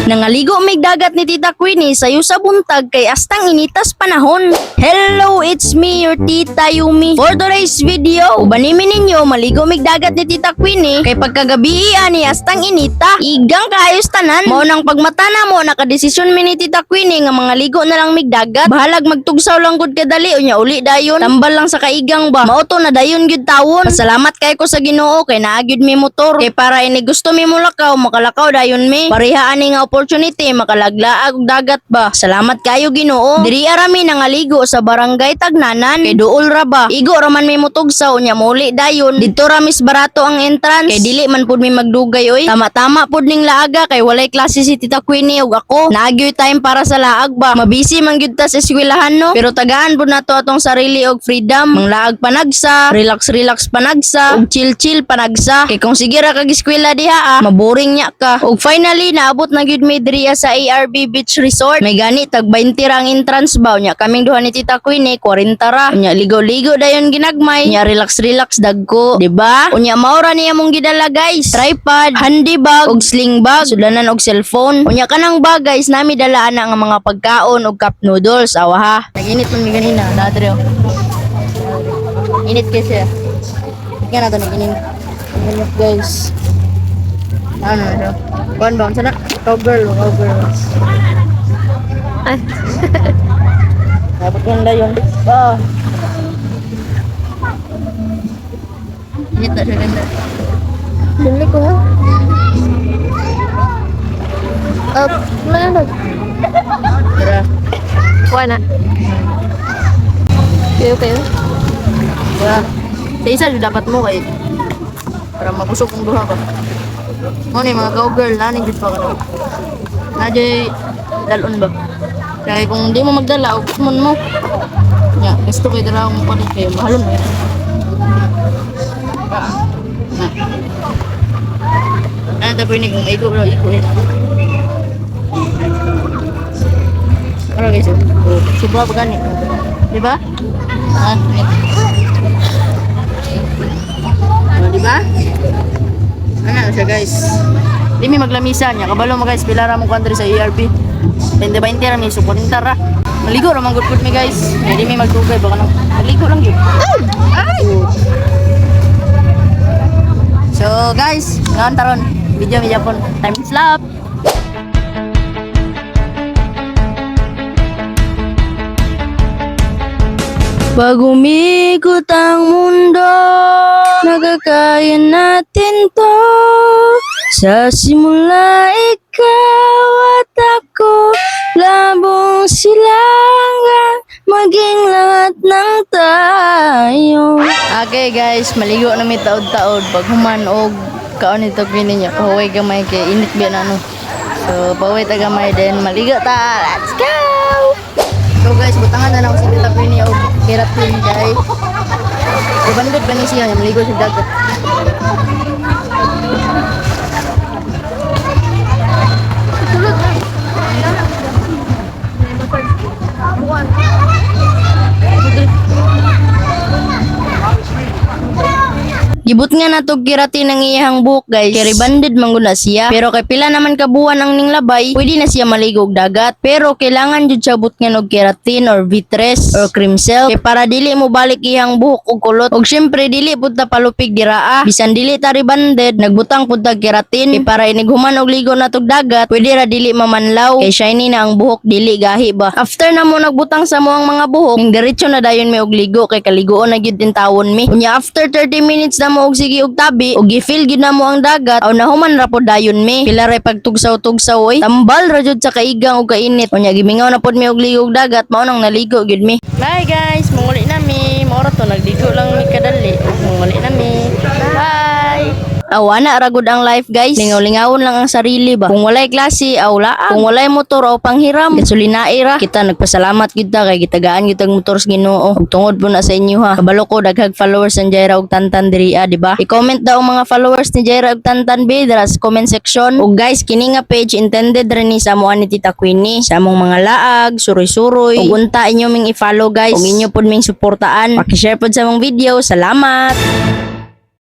Nangaligo mig dagat ni Tita Queenie sayo sa buntag kay astang initas panahon. Hello, it's me, your Tita Yumi. For today's video, ubanimin ninyo maligo mig dagat ni Tita Queenie kay pagkagabi ani astang inita. Igang kaayos tanan. Mao nang pagmata na mo nakadesisyon mi ni Tita Queenie nga mga ligo na lang mig dagat. Bahalag magtugsaw lang gud kadali unya uli dayon. Tambal lang sa kaigang ba. Mao to na dayon gyud tawon. Pasalamat kay ko sa Ginoo kay naa gyud mi motor. Kay para ini gusto mi mulakaw, makalakaw dayon mi. Pareha ani nga opportunity makalaglaag og dagat ba. Salamat kayo Ginoo. Diri arami nangaligo sa barangay Tagnanan. Kay duol ra ba. Igo ra man mi motugsaw unya muli dayon. Dito ra mis barato ang entrance. Kay dili man pud mi magdugay oy. Tama-tama pud ning laaga kay walay klase si Tita Queenie ug ako. Naagyoy time para sa laag ba. Mabisi man gyud ta sa eskwelahan no. Pero tagaan pud nato atong sarili og freedom. Manglaag panagsa, relax panagsa, ug chill panagsa. Kay kung sige ra kag eskwela diha maboring nya ka. Ug finally naabot na gyud mi diriya sa ARB Beach Resort. May gani tag 20 ra ang entrance ba nya kaming duha ni Tita Queenie 40 ra. Nya ligo-ligo dayon ginagmay. Nya relax dagko, di ba? Unya maura niya mong gidala guys. Tripod, handy bag, ug sling bag, sudanan og cellphone. Unya kanang bag guys nami dala ana nga mga pagkaon ug cup noodles. Awa ha. Naginit man mi ganina, dadre. Init kasi. Nga na to naginit. Init guys. Ano na siya? Kuhan ba? Sana? Cowgirl. Ay. Dapat yung layon. Ah. Init na siya ganda. Dili ko ha? Up. Mana? Tara. Kuha na. Okay. Tara. Sa isa dapat mo kay para mabusok ang duha ka. Mo ni mga cowgirl na ning pa ka. Najay dalon ba? Kaya kung hindi mo magdala, ukmon mo. Ya, gusto ko dala akong palit kayo. Mahalon mo yan. Ano tayo ni kung iko lang, iko yan. Ano guys, subra ba ganit? Diba? Diba? Ano siya guys? Di mi maglamisa niya. Kabalo mo guys, pilara mo country sa ERP. 20-20 ra mi suportin tara. Maligo ra man gud mi guys. Di mi magdugay baka nang maligo lang gyud. Ay. So guys, ngaon taron video mi Japon. Time slap. Pag umikot ang mundo, nagkakayan natin to. Sa simula ikaw at ako, labong silangan, maging lahat ng tayo. Okay guys, maligo na may taod-taod. Pag humanog, kaon ito pininyo, pahuway gamay kay init ba na no. So, pahuway ta gamay din, maligo ta. Let's go! So guys, butangan na lang si Tita Queenie o keratin guys. Ibandod pa ni siya, maligo sa dagat. Tulog na. Gibut nga natog kirati ng iyang buhok guys. Kay rebanded man gud na siya. Pero kay pila naman kabuan ang ning labay, pwede na siya maligo og dagat. Pero kailangan jud siya but nga og keratin or vitres or cream silk. Kay para dili mo balik iyang buhok og kulot. Og syempre dili pud ta palupig diraa. Bisan dili ta rebanded, nagbutang pud ta keratin. Kay para inighuman og ligo natog dagat, pwede ra dili mamanlaw. Kay shiny na ang buhok dili gahi ba. After na mo nagbutang sa mo ang mga buhok, ning diretso na dayon mi og ligo kay kaligoon na gyud din tawon mi. Unya after 30 minutes na mo og sige og tabi og gifil gid na mo ang dagat aw nahuman ra pod dayon mi pila ray pagtugsaw-tugsaw oy tambal ra jud sa kaigang og kainit unya gimingaw na pod mi og ligo og dagat mao nang naligo gid mi. Bye guys, manguli na mi mao ra to nagligo lang mi kadali manguli na mi. Bye. Awana ra gud ang life guys. Lingaw-lingawon lang ang sarili ba. Kung walay klase aw laa. Kung walay motor aw panghiram. Gasolina ra. Kita nagpasalamat gid ta kay gitagaan gid ang motor sa Ginoo. Ug tungod po na sa inyo ha. Kabalo ko daghag followers ang Jaira ug Tantan diri di ba? I-comment daw ang mga followers ni Jaira ug Tantan be dira sa comment section. Ug guys, kini nga page intended rin ni sa moan ni Tita Queenie. Sa among mga laag, suroy-suroy. Ug unta inyo ming i-follow guys. Ug inyo pud ming suportaan. Paki-share pud sa among video. Salamat.